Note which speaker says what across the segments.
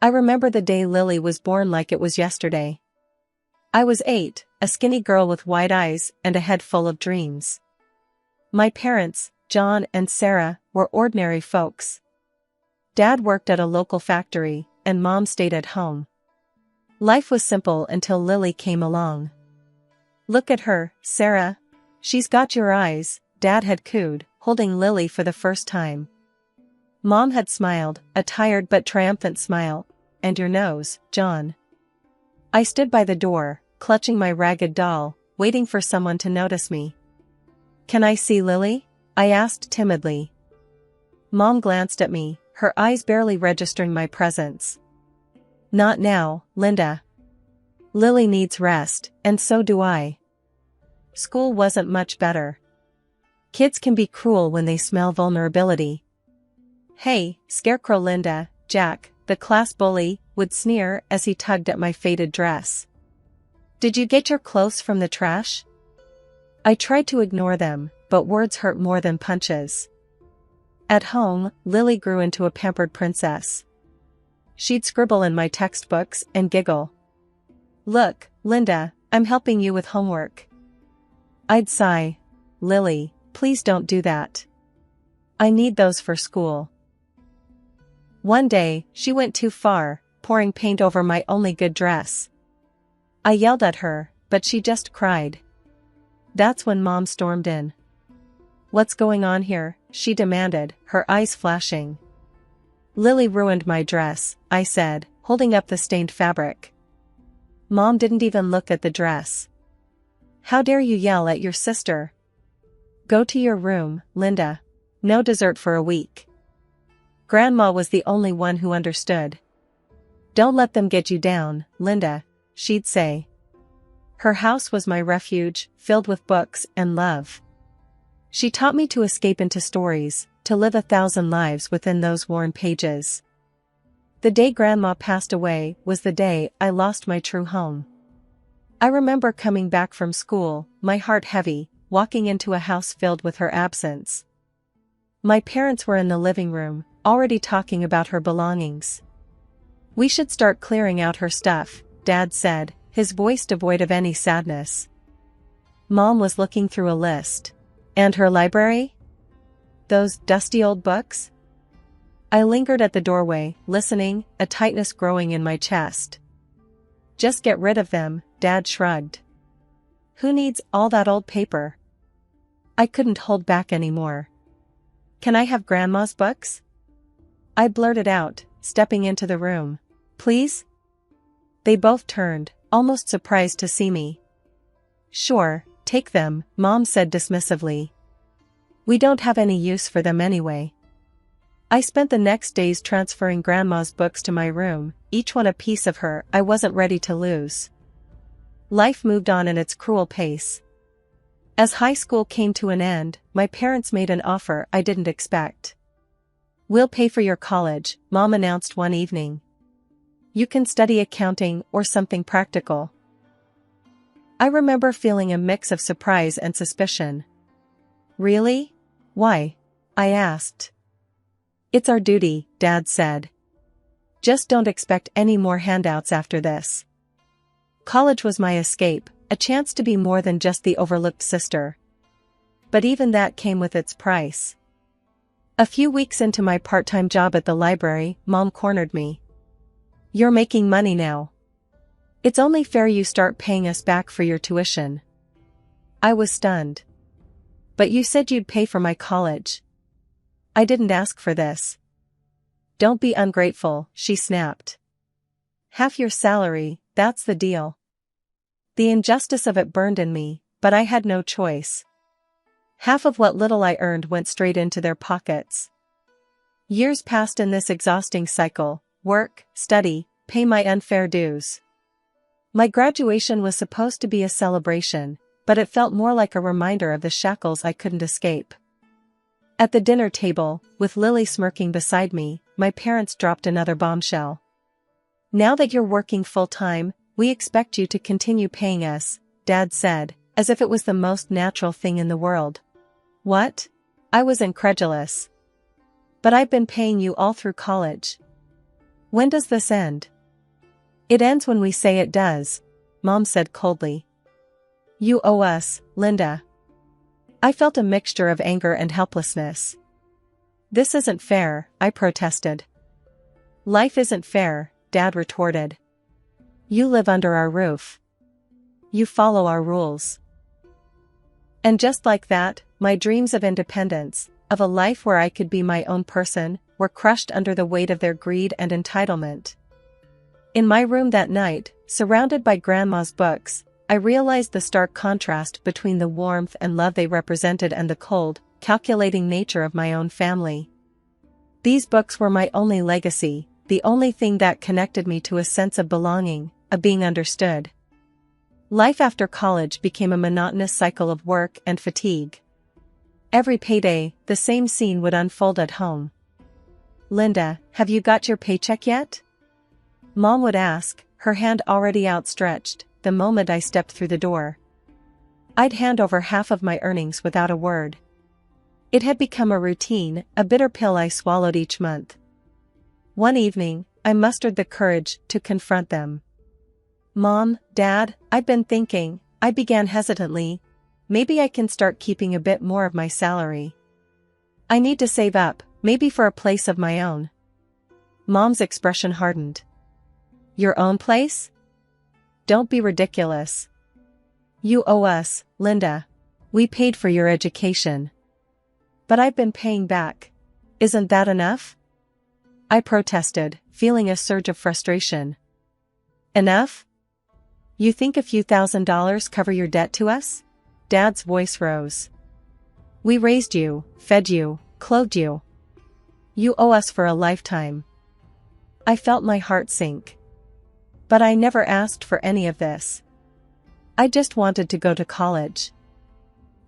Speaker 1: I remember the day Lily was born like it was yesterday. I was 8, a skinny girl with wide eyes and a head full of dreams. My parents, John and Sarah, were ordinary folks. Dad worked at a local factory, and Mom stayed at home. Life was simple until Lily came along. "Look at her, Sarah. She's got your eyes," Dad had cooed, holding Lily for the first time. Mom had smiled, a tired but triumphant smile. "And your nose, John." I stood by the door, clutching my ragged doll, waiting for someone to notice me. "Can I see Lily?" I asked timidly. Mom glanced at me, her eyes barely registering my presence. "Not now, Linda. Lily needs rest, and so do I." School wasn't much better. Kids can be cruel when they smell vulnerability. "Hey, Scarecrow Linda," Jack, the class bully, would sneer as he tugged at my faded dress. "Did you get your clothes from the trash?" I tried to ignore them, but words hurt more than punches. At home, Lily grew into a pampered princess. She'd scribble in my textbooks and giggle. "Look, Linda, I'm helping you with homework." I'd sigh. "Lily, please don't do that. I need those for school." One day, she went too far, pouring paint over my only good dress. I yelled at her, but she just cried. That's when Mom stormed in. "What's going on here?" she demanded, her eyes flashing. "Lily ruined my dress," I said, holding up the stained fabric. Mom didn't even look at the dress. "How dare you yell at your sister? Go to your room, Linda. No dessert for a week." Grandma was the only one who understood. "Don't let them get you down, Linda," she'd say. Her house was my refuge, filled with books and love. She taught me to escape into stories, to live 1,000 lives within those worn pages. The day Grandma passed away was the day I lost my true home. I remember coming back from school, my heart heavy, walking into a house filled with her absence. My parents were in the living room, already talking about her belongings. "We should start clearing out her stuff," Dad said, his voice devoid of any sadness. Mom was looking through a list. "And her library? Those dusty old books?" I lingered at the doorway, listening, a tightness growing in my chest. "Just get rid of them," Dad shrugged. "Who needs all that old paper?" I couldn't hold back anymore. "Can I have Grandma's books?" I blurted out, stepping into the room. "Please?" They both turned, almost surprised to see me. "Sure, take them," Mom said dismissively. "We don't have any use for them anyway." I spent the next days transferring Grandma's books to my room, each one a piece of her I wasn't ready to lose. Life moved on in its cruel pace. As high school came to an end, my parents made an offer I didn't expect. "We'll pay for your college," Mom announced one evening. "You can study accounting or something practical." I remember feeling a mix of surprise and suspicion. "Really? Why?" I asked. "It's our duty," Dad said. "Just don't expect any more handouts after this." College was my escape, a chance to be more than just the overlooked sister. But even that came with its price. A few weeks into my part-time job at the library, Mom cornered me. "You're making money now. It's only fair you start paying us back for your tuition." I was stunned. "But you said you'd pay for my college." "I didn't ask for this." "Don't be ungrateful," she snapped. "Half your salary, that's the deal." The injustice of it burned in me, but I had no choice. Half of what little I earned went straight into their pockets. Years passed in this exhausting cycle: work, study, pay my unfair dues. My graduation was supposed to be a celebration, but it felt more like a reminder of the shackles I couldn't escape. At the dinner table, with Lily smirking beside me, my parents dropped another bombshell. "Now that you're working full-time, we expect you to continue paying us," Dad said, as if it was the most natural thing in the world. "What?" I was incredulous. "But I've been paying you all through college." When does this end? It ends when we say it does, Mom said coldly. You owe us, Linda. I felt a mixture of anger and helplessness. This isn't fair, I protested. Life isn't fair, Dad retorted. You live under our roof. You follow our rules. And just like that, my dreams of independence, of a life where I could be my own person, were crushed under the weight of their greed and entitlement. In my room that night, surrounded by Grandma's books, I realized the stark contrast between the warmth and love they represented and the cold, calculating nature of my own family. These books were my only legacy, the only thing that connected me to a sense of belonging, of being understood. Life after college became a monotonous cycle of work and fatigue. Every payday, the same scene would unfold at home. Linda, have you got your paycheck yet? Mom would ask, her hand already outstretched, the moment I stepped through the door. I'd hand over half of my earnings without a word. It had become a routine, a bitter pill I swallowed each month. One evening, I mustered the courage to confront them. Mom, Dad, I've been thinking, I began hesitantly. Maybe I can start keeping a bit more of my salary. I need to save up, maybe for a place of my own. Mom's expression hardened. Your own place? Don't be ridiculous. You owe us, Linda. We paid for your education. But I've been paying back. Isn't that enough? I protested, feeling a surge of frustration. Enough? You think a few $1,000s cover your debt to us? Dad's voice rose. We raised you, fed you, clothed you. You owe us for a lifetime. I felt my heart sink. But I never asked for any of this. I just wanted to go to college.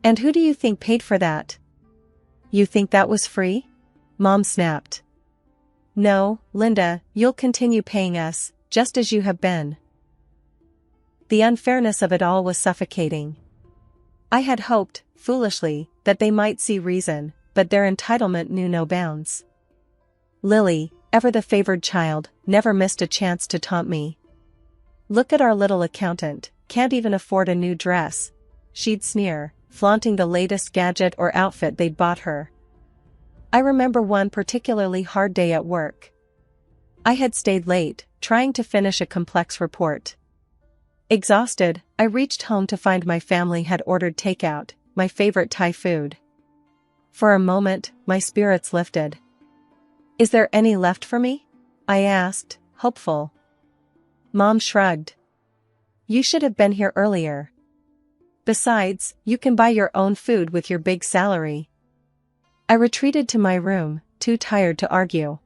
Speaker 1: And who do you think paid for that? You think that was free? Mom snapped. No, Linda, you'll continue paying us, just as you have been. The unfairness of it all was suffocating. I had hoped, foolishly, that they might see reason, but their entitlement knew no bounds. Lily, ever the favored child, never missed a chance to taunt me. Look at our little accountant, can't even afford a new dress, she'd sneer, flaunting the latest gadget or outfit they'd bought her. I remember one particularly hard day at work. I had stayed late, trying to finish a complex report. Exhausted, I reached home to find my family had ordered takeout, my favorite Thai food. For a moment, my spirits lifted. Is there any left for me? I asked, hopeful. Mom shrugged. You should have been here earlier. Besides, you can buy your own food with your big salary. I retreated to my room, too tired to argue.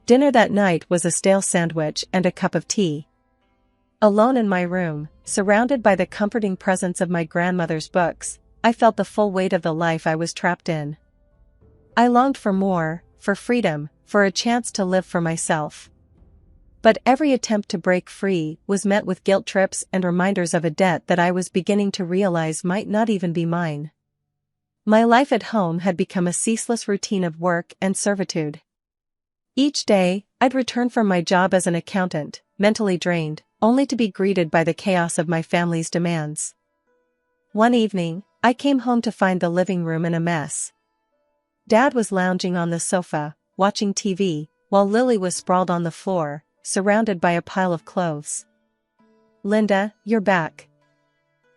Speaker 1: Dinner that night was a stale sandwich and a cup of tea. Alone in my room, surrounded by the comforting presence of my grandmother's books, I felt the full weight of the life I was trapped in. I longed for more, for freedom, for a chance to live for myself. But every attempt to break free was met with guilt trips and reminders of a debt that I was beginning to realize might not even be mine. My life at home had become a ceaseless routine of work and servitude. Each day, I'd return from my job as an accountant, mentally drained, only to be greeted by the chaos of my family's demands. One evening, I came home to find the living room in a mess. Dad was lounging on the sofa, watching TV, while Lily was sprawled on the floor, surrounded by a pile of clothes. Linda, you're back.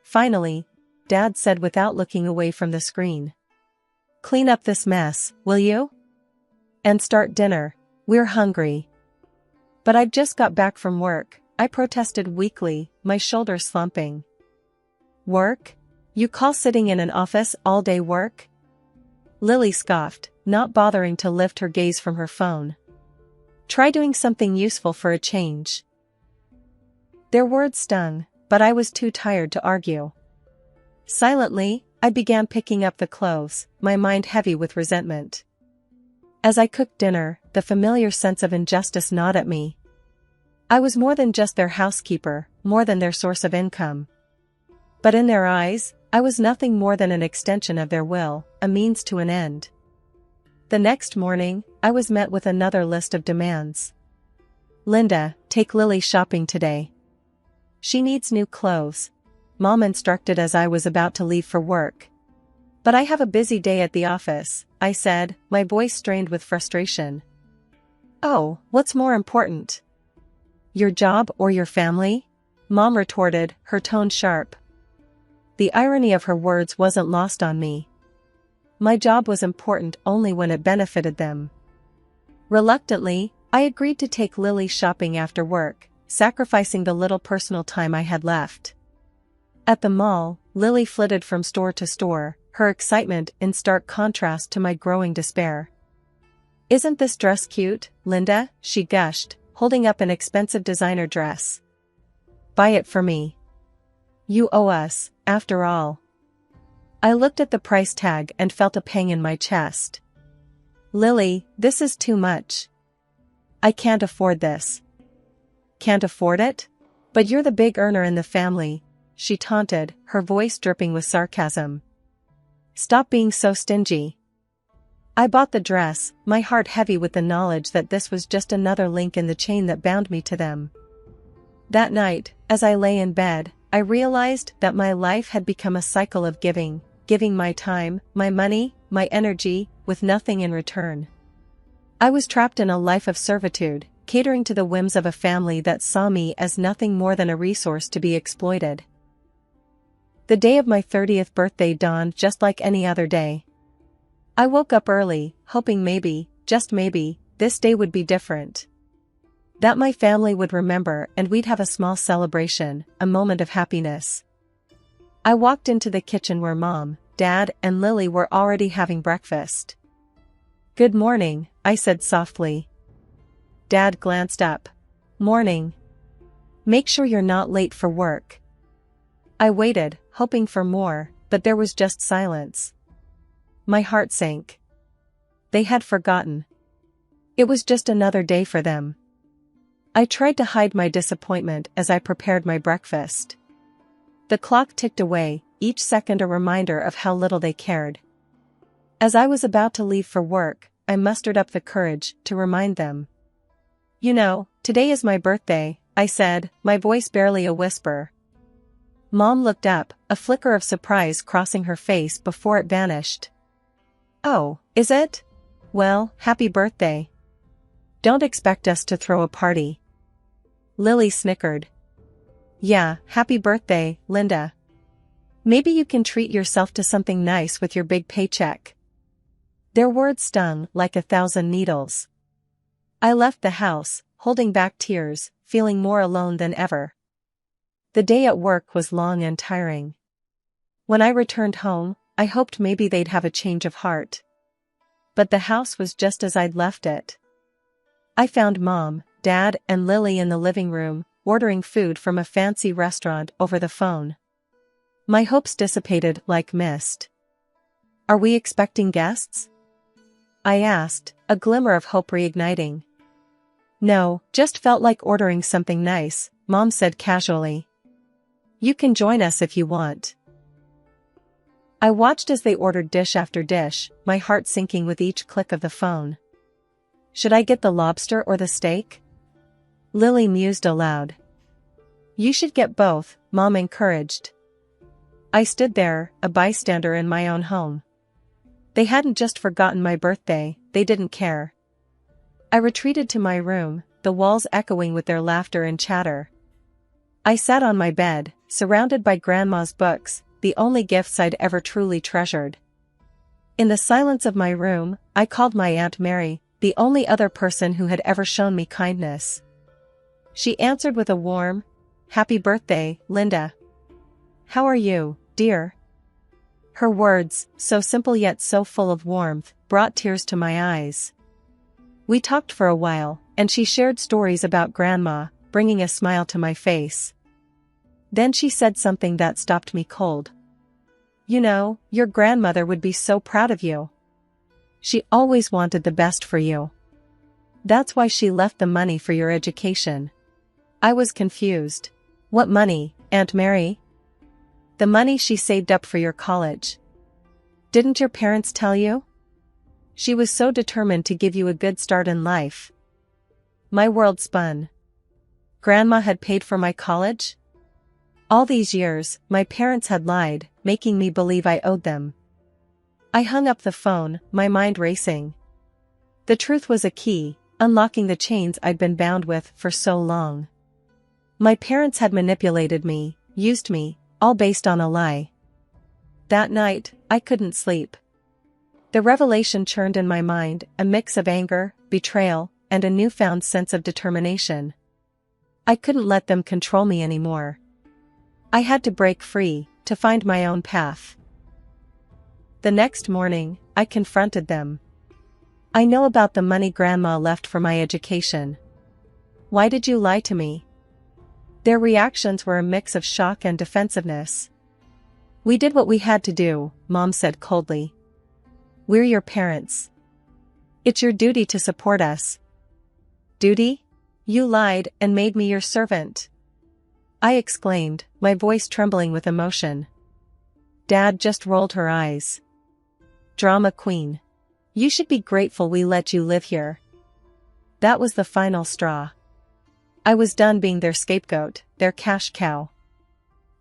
Speaker 1: Finally, Dad said without looking away from the screen. Clean up this mess, will you? And start dinner. We're hungry. But I've just got back from work, I protested weakly, my shoulders slumping. Work? You call sitting in an office all day work? Lily scoffed, not bothering to lift her gaze from her phone. Try doing something useful for a change. Their words stung, but I was too tired to argue. Silently, I began picking up the clothes, my mind heavy with resentment. As I cooked dinner, the familiar sense of injustice gnawed at me. I was more than just their housekeeper, more than their source of income. But in their eyes, I was nothing more than an extension of their will, a means to an end. The next morning, I was met with another list of demands. Linda, take Lily shopping today. She needs new clothes, Mom instructed as I was about to leave for work. But I have a busy day at the office, I said, my voice strained with frustration. Oh, what's more important? Your job or your family? Mom retorted, her tone sharp. The irony of her words wasn't lost on me. My job was important only when it benefited them. Reluctantly, I agreed to take Lily shopping after work, sacrificing the little personal time I had left. At the mall, Lily flitted from store to store, her excitement in stark contrast to my growing despair. Isn't this dress cute, Linda? She gushed, holding up an expensive designer dress. Buy it for me. You owe us, after all. I looked at the price tag and felt a pang in my chest. Lily, this is too much. I can't afford this. Can't afford it? But you're the big earner in the family, she taunted, her voice dripping with sarcasm. Stop being so stingy. I bought the dress, my heart heavy with the knowledge that this was just another link in the chain that bound me to them. That night, as I lay in bed, I realized that my life had become a cycle of giving my time, my money, my energy, with nothing in return. I was trapped in a life of servitude, catering to the whims of a family that saw me as nothing more than a resource to be exploited. The day of my 30th birthday dawned just like any other day. I woke up early, hoping maybe, just maybe, this day would be different. That my family would remember and we'd have a small celebration, a moment of happiness. I walked into the kitchen where Mom, Dad, and Lily were already having breakfast. Good morning, I said softly. Dad glanced up. Morning. Make sure you're not late for work. I waited, hoping for more, but there was just silence. My heart sank. They had forgotten. It was just another day for them. I tried to hide my disappointment as I prepared my breakfast. The clock ticked away, each second a reminder of how little they cared. As I was about to leave for work, I mustered up the courage to remind them. You know, today is my birthday, I said, my voice barely a whisper. Mom looked up, a flicker of surprise crossing her face before it vanished. Oh, is it? Well, happy birthday. Don't expect us to throw a party. Lily snickered. Yeah, happy birthday, Linda. Maybe you can treat yourself to something nice with your big paycheck. Their words stung like 1,000 needles. I left the house, holding back tears, feeling more alone than ever. The day at work was long and tiring. When I returned home, I hoped maybe they'd have a change of heart. But the house was just as I'd left it. I found Mom, Dad, and Lily in the living room, ordering food from a fancy restaurant over the phone. My hopes dissipated like mist. Are we expecting guests? I asked, a glimmer of hope reigniting. No, just felt like ordering something nice, Mom said casually. You can join us if you want. I watched as they ordered dish after dish, my heart sinking with each click of the phone. Should I get the lobster or the steak? Lily mused aloud. You should get both, Mom encouraged. I stood there, a bystander in my own home. They hadn't just forgotten my birthday, they didn't care. I retreated to my room, the walls echoing with their laughter and chatter. I sat on my bed, surrounded by Grandma's books, the only gifts I'd ever truly treasured. In the silence of my room, I called my Aunt Mary, the only other person who had ever shown me kindness. She answered with a warm, "Happy birthday, Linda. How are you, dear?" Her words, so simple yet so full of warmth, brought tears to my eyes. We talked for a while, and she shared stories about Grandma, bringing a smile to my face. Then she said something that stopped me cold. You know, your grandmother would be so proud of you. She always wanted the best for you. That's why she left the money for your education. I was confused. What money, Aunt Mary? The money she saved up for your college. Didn't your parents tell you? She was so determined to give you a good start in life. My world spun. Grandma had paid for my college? All these years, my parents had lied, making me believe I owed them. I hung up the phone, my mind racing. The truth was a key, unlocking the chains I'd been bound with for so long. My parents had manipulated me, used me, all based on a lie. That night, I couldn't sleep. The revelation churned in my mind, a mix of anger, betrayal, and a newfound sense of determination. I couldn't let them control me anymore. I had to break free, to find my own path. The next morning, I confronted them. I know about the money Grandma left for my education. Why did you lie to me? Their reactions were a mix of shock and defensiveness. We did what we had to do, Mom said coldly. We're your parents. It's your duty to support us. Duty? You lied and made me your servant. I exclaimed, my voice trembling with emotion. Dad just rolled her eyes. Drama queen. You should be grateful we let you live here. That was the final straw. I was done being their scapegoat, their cash cow.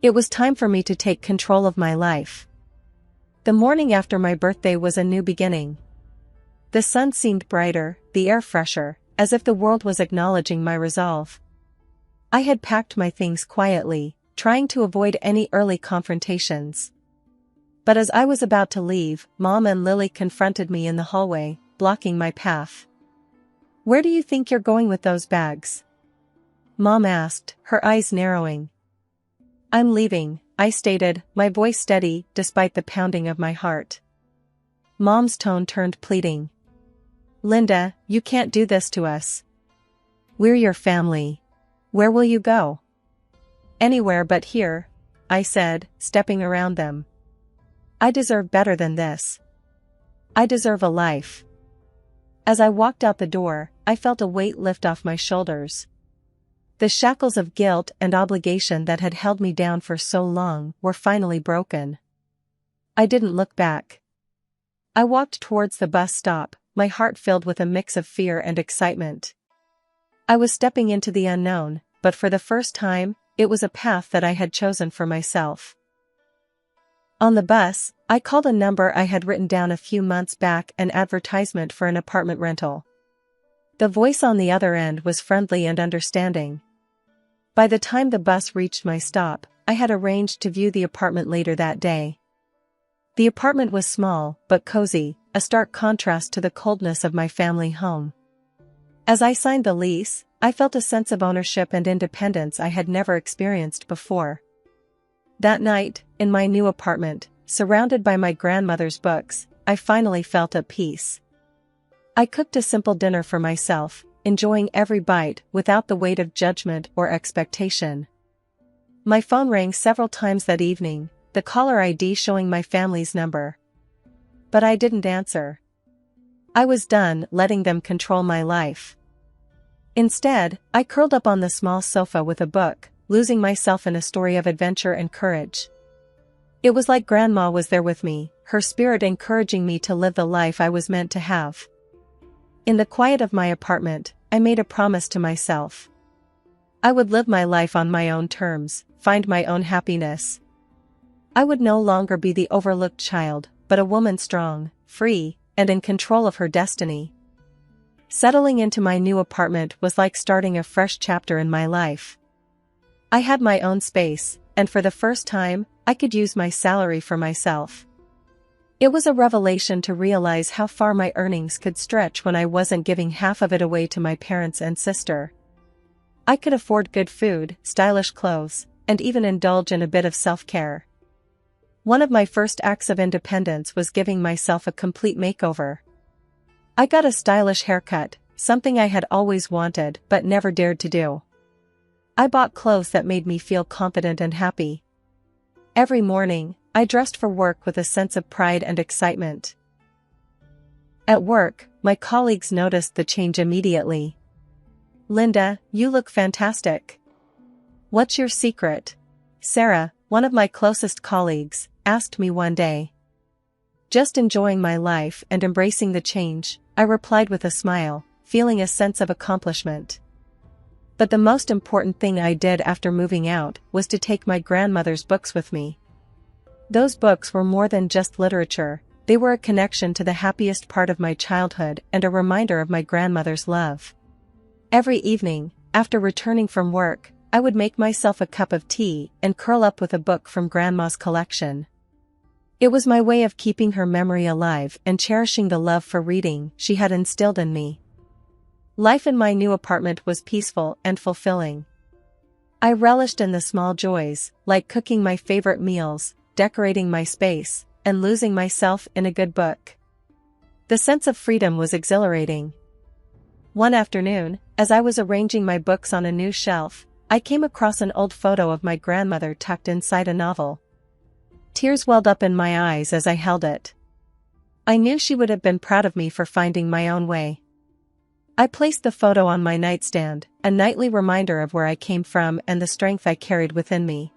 Speaker 1: It was time for me to take control of my life. The morning after my birthday was a new beginning. The sun seemed brighter, the air fresher, as if the world was acknowledging my resolve. I had packed my things quietly, trying to avoid any early confrontations. But as I was about to leave, Mom and Lily confronted me in the hallway, blocking my path. Where do you think you're going with those bags? Mom asked, her eyes narrowing. I'm leaving, I stated, my voice steady despite the pounding of my heart. Mom's tone turned pleading. Linda, you can't do this to us. We're your family. Where will you go? Anywhere but here, I said, stepping around them. I deserve better than this. I deserve a life. As I walked out the door, I felt a weight lift off my shoulders. The shackles of guilt and obligation that had held me down for so long were finally broken. I didn't look back. I walked towards the bus stop, my heart filled with a mix of fear and excitement. I was stepping into the unknown, but for the first time, it was a path that I had chosen for myself. On the bus, I called a number I had written down a few months back, an advertisement for an apartment rental. The voice on the other end was friendly and understanding. By the time the bus reached my stop, I had arranged to view the apartment later that day. The apartment was small, but cozy, a stark contrast to the coldness of my family home. As I signed the lease, I felt a sense of ownership and independence I had never experienced before. That night, in my new apartment, surrounded by my grandmother's books, I finally felt at peace. I cooked a simple dinner for myself, enjoying every bite without the weight of judgment or expectation. My phone rang several times that evening, the caller ID showing my family's number. But I didn't answer. I was done letting them control my life. Instead, I curled up on the small sofa with a book, losing myself in a story of adventure and courage. It was like Grandma was there with me, her spirit encouraging me to live the life I was meant to have. In the quiet of my apartment, I made a promise to myself. I would live my life on my own terms, find my own happiness. I would no longer be the overlooked child, but a woman strong, free, and in control of her destiny. Settling into my new apartment was like starting a fresh chapter in my life. I had my own space, and for the first time, I could use my salary for myself. It was a revelation to realize how far my earnings could stretch when I wasn't giving half of it away to my parents and sister. I could afford good food, stylish clothes, and even indulge in a bit of self-care. One of my first acts of independence was giving myself a complete makeover. I got a stylish haircut, something I had always wanted but never dared to do. I bought clothes that made me feel confident and happy. Every morning, I dressed for work with a sense of pride and excitement. At work, my colleagues noticed the change immediately. Linda, you look fantastic. What's your secret? Sarah, one of my closest colleagues, asked me one day. Just enjoying my life and embracing the change, I replied with a smile, feeling a sense of accomplishment. But the most important thing I did after moving out was to take my grandmother's books with me. Those books were more than just literature, they were a connection to the happiest part of my childhood and a reminder of my grandmother's love. Every evening, after returning from work, I would make myself a cup of tea and curl up with a book from Grandma's collection. It was my way of keeping her memory alive and cherishing the love for reading she had instilled in me. Life in my new apartment was peaceful and fulfilling. I relished in the small joys, like cooking my favorite meals, decorating my space, and losing myself in a good book. The sense of freedom was exhilarating. One afternoon, as I was arranging my books on a new shelf, I came across an old photo of my grandmother tucked inside a novel. Tears welled up in my eyes as I held it. I knew she would have been proud of me for finding my own way. I placed the photo on my nightstand, a nightly reminder of where I came from and the strength I carried within me.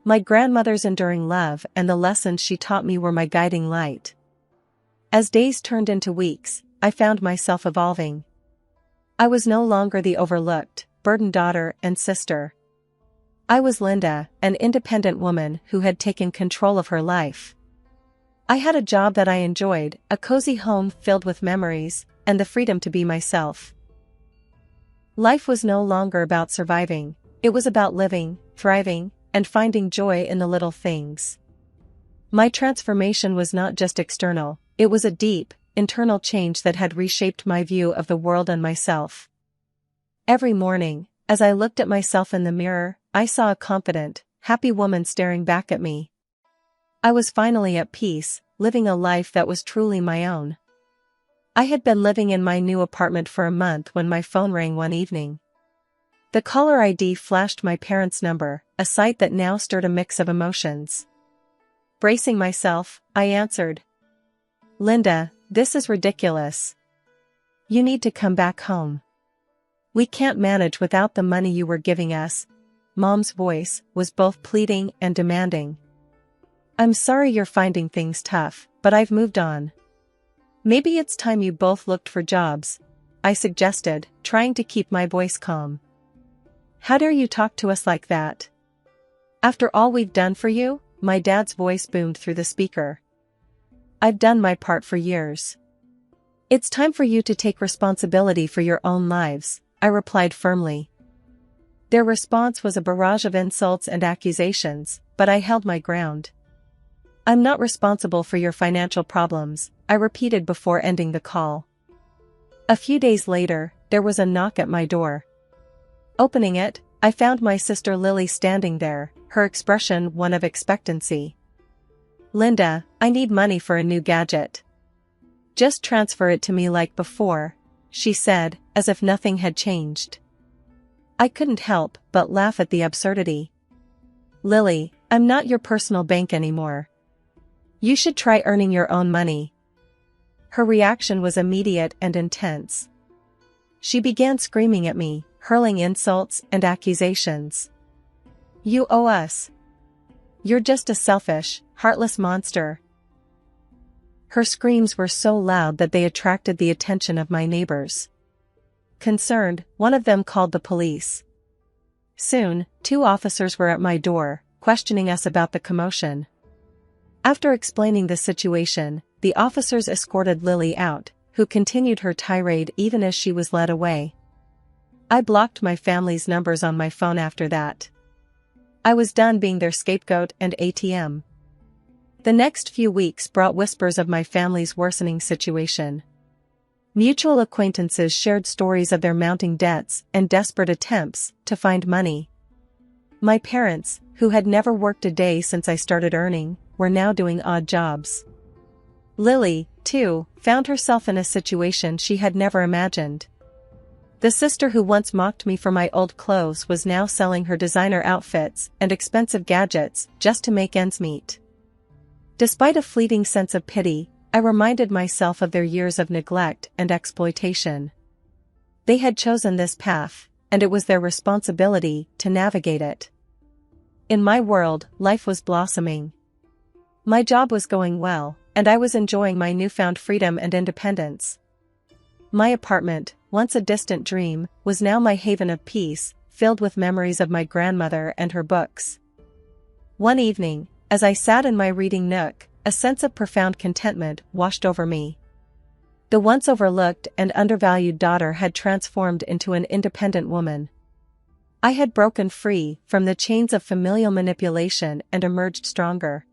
Speaker 1: My grandmother's enduring love and the lessons she taught me were my guiding light. As days turned into weeks, I found myself evolving. I was no longer the overlooked, burdened daughter and sister. I was Linda, an independent woman who had taken control of her life. I had a job that I enjoyed, a cozy home filled with memories, and the freedom to be myself. Life was no longer about surviving, it was about living, thriving, and finding joy in the little things. My transformation was not just external, it was a deep, internal change that had reshaped my view of the world and myself. Every morning, as I looked at myself in the mirror, I saw a confident, happy woman staring back at me. I was finally at peace, living a life that was truly my own. I had been living in my new apartment for a month when my phone rang one evening. The caller ID flashed my parents' number, a sight that now stirred a mix of emotions. Bracing myself, I answered. "Linda, this is ridiculous. You need to come back home. We can't manage without the money you were giving us." Mom's voice was both pleading and demanding. "I'm sorry you're finding things tough, but I've moved on. Maybe it's time you both looked for jobs," I suggested, trying to keep my voice calm. "How dare you talk to us like that? After all we've done for you?" My dad's voice boomed through the speaker. "I've done my part for years. It's time for you to take responsibility for your own lives," I replied firmly. Their response was a barrage of insults and accusations, but I held my ground. "I'm not responsible for your financial problems," I repeated before ending the call. A few days later, there was a knock at my door. Opening it, I found my sister Lily standing there, her expression one of expectancy. "Linda, I need money for a new gadget. Just transfer it to me like before," she said, as if nothing had changed. I couldn't help but laugh at the absurdity. "Lily, I'm not your personal bank anymore. You should try earning your own money." Her reaction was immediate and intense. She began screaming at me, hurling insults and accusations. "You owe us. You're just a selfish, heartless monster." Her screams were so loud that they attracted the attention of my neighbors. Concerned, one of them called the police. Soon, 2 officers were at my door, questioning us about the commotion. After explaining the situation, the officers escorted Lily out, who continued her tirade even as she was led away. I blocked my family's numbers on my phone after that. I was done being their scapegoat and ATM. The next few weeks brought whispers of my family's worsening situation. Mutual acquaintances shared stories of their mounting debts and desperate attempts to find money. My parents, who had never worked a day since I started earning, were now doing odd jobs. Lily, too, found herself in a situation she had never imagined. The sister who once mocked me for my old clothes was now selling her designer outfits and expensive gadgets just to make ends meet. Despite a fleeting sense of pity, I reminded myself of their years of neglect and exploitation. They had chosen this path, and it was their responsibility to navigate it. In my world, life was blossoming. My job was going well, and I was enjoying my newfound freedom and independence. My apartment, once a distant dream, was now my haven of peace, filled with memories of my grandmother and her books. One evening, as I sat in my reading nook, a sense of profound contentment washed over me. The once overlooked and undervalued daughter had transformed into an independent woman. I had broken free from the chains of familial manipulation and emerged stronger.